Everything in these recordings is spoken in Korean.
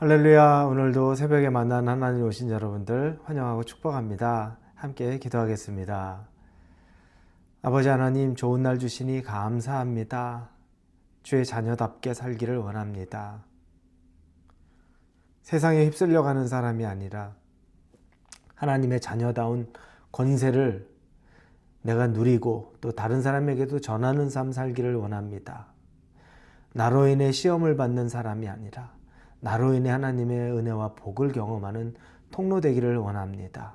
할렐루야. 오늘도 새벽에 만난 하나님 오신 여러분들 환영하고 축복합니다. 함께 기도하겠습니다. 아버지 하나님, 좋은 날 주시니 감사합니다. 주의 자녀답게 살기를 원합니다. 세상에 휩쓸려 가는 사람이 아니라 하나님의 자녀다운 권세를 내가 누리고 또 다른 사람에게도 전하는 삶 살기를 원합니다. 나로 인해 시험을 받는 사람이 아니라 나로 인해 하나님의 은혜와 복을 경험하는 통로 되기를 원합니다.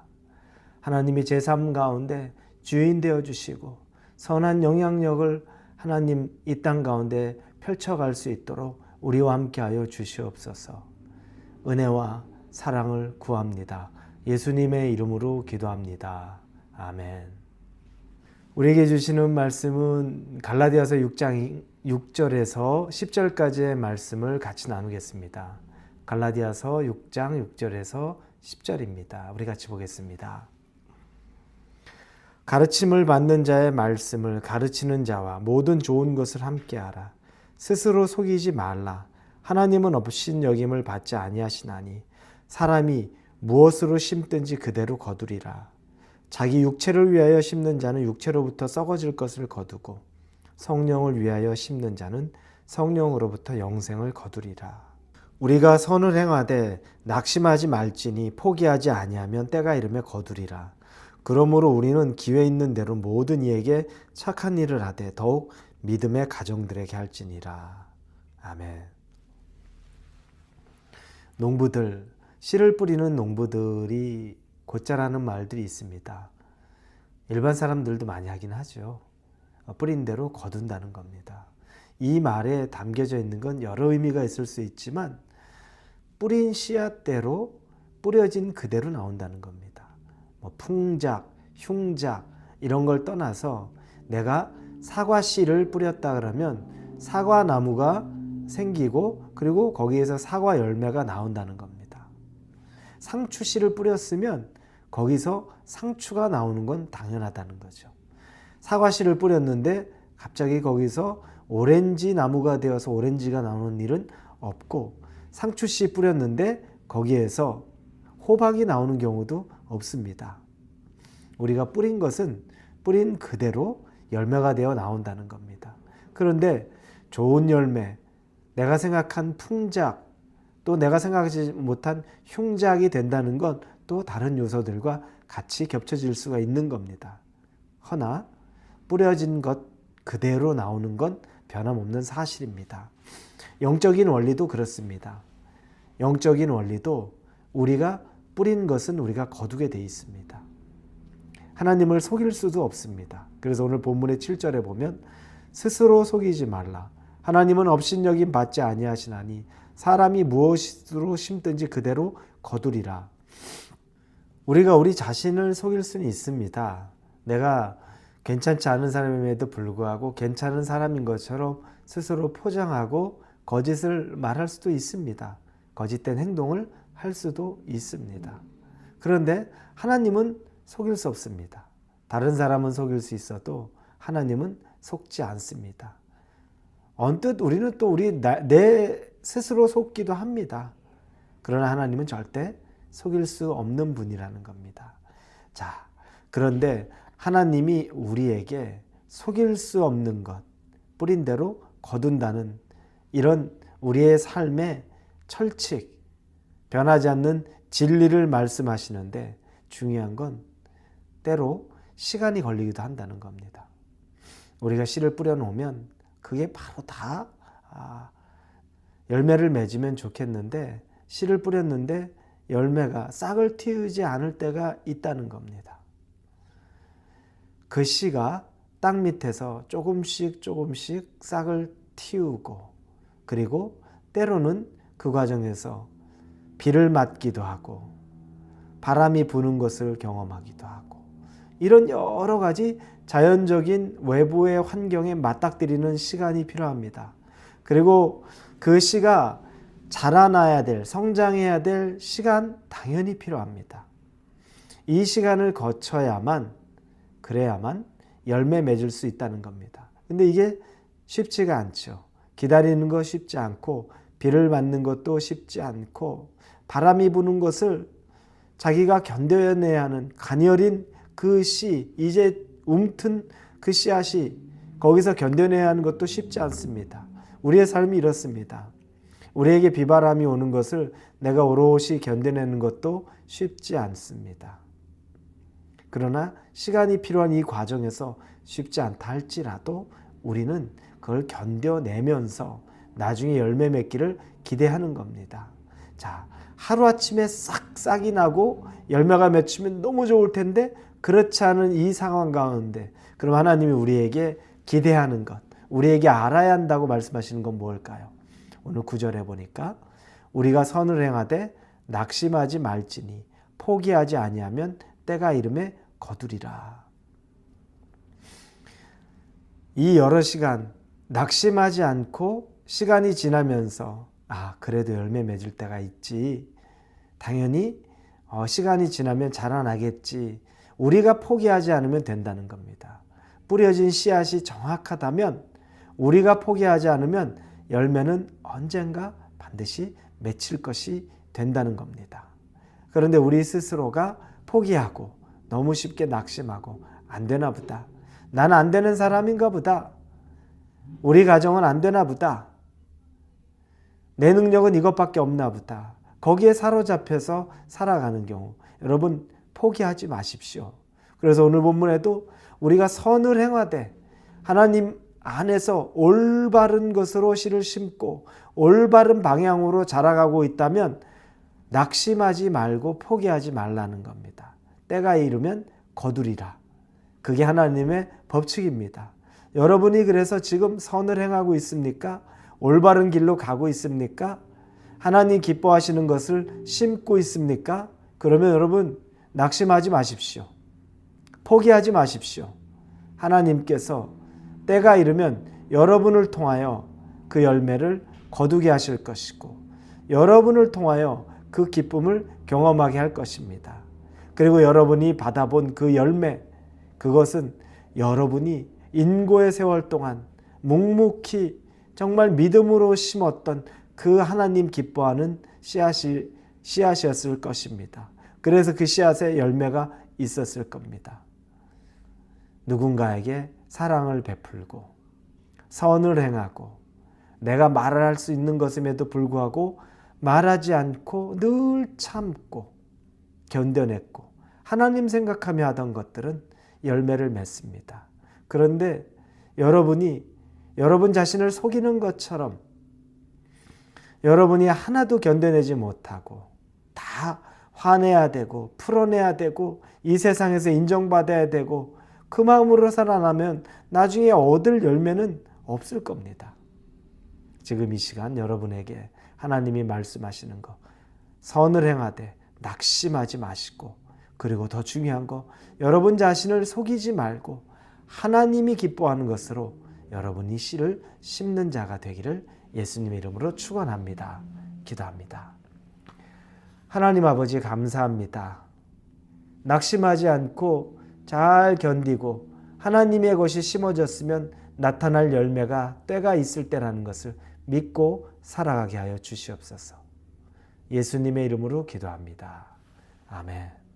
하나님이 제 삶 가운데 주인 되어 주시고 선한 영향력을 하나님 이 땅 가운데 펼쳐갈 수 있도록 우리와 함께하여 주시옵소서. 은혜와 사랑을 구합니다. 예수님의 이름으로 기도합니다. 아멘. 우리에게 주시는 말씀은 갈라디아서 6장 6절에서 10절까지의 말씀을 같이 나누겠습니다. 갈라디아서 6장 6절에서 10절입니다. 우리 같이 보겠습니다. 가르침을 받는 자의 말씀을 가르치는 자와 모든 좋은 것을 함께하라. 스스로 속이지 말라. 하나님은 없인 여김을 받지 아니하시나니 사람이 무엇으로 심든지 그대로 거두리라. 자기 육체를 위하여 심는 자는 육체로부터 썩어질 것을 거두고 성령을 위하여 심는 자는 성령으로부터 영생을 거두리라. 우리가 선을 행하되 낙심하지 말지니 포기하지 아니하면 때가 이르매 거두리라. 그러므로 우리는 기회 있는 대로 모든 이에게 착한 일을 하되 더욱 믿음의 가정들에게 할지니라. 아멘. 농부들, 씨를 뿌리는 농부들이 곧자라는 말들이 있습니다. 일반 사람들도 많이 하긴 하죠. 뿌린 대로 거둔다는 겁니다. 이 말에 담겨져 있는 건 여러 의미가 있을 수 있지만 뿌린 씨앗대로 뿌려진 그대로 나온다는 겁니다. 풍작, 흉작 이런 걸 떠나서 내가 사과 씨를 뿌렸다 그러면 사과 나무가 생기고 그리고 거기에서 사과 열매가 나온다는 겁니다. 상추 씨를 뿌렸으면 거기서 상추가 나오는 건 당연하다는 거죠. 사과 씨를 뿌렸는데 갑자기 거기서 오렌지 나무가 되어서 오렌지가 나오는 일은 없고 상추 씨 뿌렸는데 거기에서 호박이 나오는 경우도 없습니다. 우리가 뿌린 것은 뿌린 그대로 열매가 되어 나온다는 겁니다. 그런데 좋은 열매, 내가 생각한 풍작, 또 내가 생각하지 못한 흉작이 된다는 건 또 다른 요소들과 같이 겹쳐질 수가 있는 겁니다. 허나 뿌려진 것 그대로 나오는 건 변함없는 사실입니다. 영적인 원리도 그렇습니다. 영적인 원리도 우리가 뿌린 것은 우리가 거두게 돼 있습니다. 하나님을 속일 수도 없습니다. 그래서 오늘 본문의 7절에 보면 스스로 속이지 말라. 하나님은 업신여김 받지 아니하시나니 사람이 무엇으로 심든지 그대로 거두리라. 우리가 우리 자신을 속일 수는 있습니다. 내가 괜찮지 않은 사람임에도 불구하고 괜찮은 사람인 것처럼 스스로 포장하고 거짓을 말할 수도 있습니다. 거짓된 행동을 할 수도 있습니다. 그런데 하나님은 속일 수 없습니다. 다른 사람은 속일 수 있어도 하나님은 속지 않습니다. 언뜻 우리는 또 내 스스로 속기도 합니다. 그러나 하나님은 절대 속일 수 없는 분이라는 겁니다. 자, 그런데 하나님이 우리에게 속일 수 없는 것, 뿌린 대로 거둔다는 이런 우리의 삶의 철칙, 변하지 않는 진리를 말씀하시는데 중요한 건 때로 시간이 걸리기도 한다는 겁니다. 우리가 씨를 뿌려놓으면 그게 바로 다 열매를 맺으면 좋겠는데 씨를 뿌렸는데 열매가 싹을 틔우지 않을 때가 있다는 겁니다. 그 씨가 땅 밑에서 조금씩 싹을 틔우고 그리고 때로는 그 과정에서 비를 맞기도 하고 바람이 부는 것을 경험하기도 하고 이런 여러 가지 자연적인 외부의 환경에 맞닥뜨리는 시간이 필요합니다. 그리고 그 씨가 자라나야 될, 성장해야 될 시간 당연히 필요합니다. 이 시간을 거쳐야만, 그래야만 열매 맺을 수 있다는 겁니다. 근데 이게 쉽지가 않죠. 기다리는 거 쉽지 않고 비를 맞는 것도 쉽지 않고 바람이 부는 것을 자기가 견뎌내야 하는 가녀린 그 씨, 이제 움튼 그 씨앗이 거기서 견뎌내야 하는 것도 쉽지 않습니다. 우리의 삶이 이렇습니다. 우리에게 비바람이 오는 것을 내가 오롯이 견뎌내는 것도 쉽지 않습니다. 그러나 시간이 필요한 이 과정에서 쉽지 않다 할지라도 우리는 그걸 견뎌내면서 나중에 열매 맺기를 기대하는 겁니다. 자, 하루아침에 싹이 나고 열매가 맺히면 너무 좋을 텐데 그렇지 않은 이 상황 가운데 그럼 하나님이 우리에게 기대하는 것, 우리에게 알아야 한다고 말씀하시는 건 뭘까요? 오늘 9절에 보니까 우리가 선을 행하되 낙심하지 말지니 포기하지 아니하면 때가 이름에 거두리라. 이 여러 시간 낙심하지 않고 시간이 지나면서 그래도 열매 맺을 때가 있지. 당연히 시간이 지나면 자라나겠지. 우리가 포기하지 않으면 된다는 겁니다. 뿌려진 씨앗이 정확하다면 우리가 포기하지 않으면 열매는 언젠가 반드시 맺힐 것이 된다는 겁니다. 그런데 우리 스스로가 포기하고 너무 쉽게 낙심하고 안 되나 보다. 나는 안 되는 사람인가 보다. 우리 가정은 안 되나 보다. 내 능력은 이것밖에 없나 보다. 거기에 사로잡혀서 살아가는 경우 여러분 포기하지 마십시오. 그래서 오늘 본문에도 우리가 선을 행하되 하나님 안에서 올바른 것으로 씨를 심고 올바른 방향으로 자라가고 있다면 낙심하지 말고 포기하지 말라는 겁니다. 때가 이르면 거두리라. 그게 하나님의 법칙입니다. 여러분이 그래서 지금 선을 행하고 있습니까? 올바른 길로 가고 있습니까? 하나님 기뻐하시는 것을 심고 있습니까? 그러면 여러분 낙심하지 마십시오. 포기하지 마십시오. 하나님께서 때가 이르면 여러분을 통하여 그 열매를 거두게 하실 것이고 여러분을 통하여 그 기쁨을 경험하게 할 것입니다. 그리고 여러분이 받아본 그 열매, 그것은 여러분이 인고의 세월 동안 묵묵히 정말 믿음으로 심었던 그 하나님 기뻐하는 씨앗이었을 것입니다. 그래서 그 씨앗에 열매가 있었을 겁니다. 누군가에게 사랑을 베풀고 선을 행하고 내가 말을 할 수 있는 것임에도 불구하고 말하지 않고 늘 참고 견뎌냈고 하나님 생각하며 하던 것들은 열매를 맺습니다. 그런데 여러분이 여러분 자신을 속이는 것처럼 여러분이 하나도 견뎌내지 못하고 다 화내야 되고 풀어내야 되고 이 세상에서 인정받아야 되고 그 마음으로 살아나면 나중에 얻을 열매는 없을 겁니다. 지금 이 시간 여러분에게 하나님이 말씀하시는 거 선을 행하되 낙심하지 마시고 그리고 더 중요한 거 여러분 자신을 속이지 말고 하나님이 기뻐하는 것으로 여러분이 씨를 심는 자가 되기를 예수님의 이름으로 축원합니다. 기도합니다. 하나님 아버지 감사합니다. 낙심하지 않고 잘 견디고 하나님의 것이 심어졌으면 나타날 열매가 때가 있을 때라는 것을 믿고 살아가게 하여 주시옵소서. 예수님의 이름으로 기도합니다. 아멘.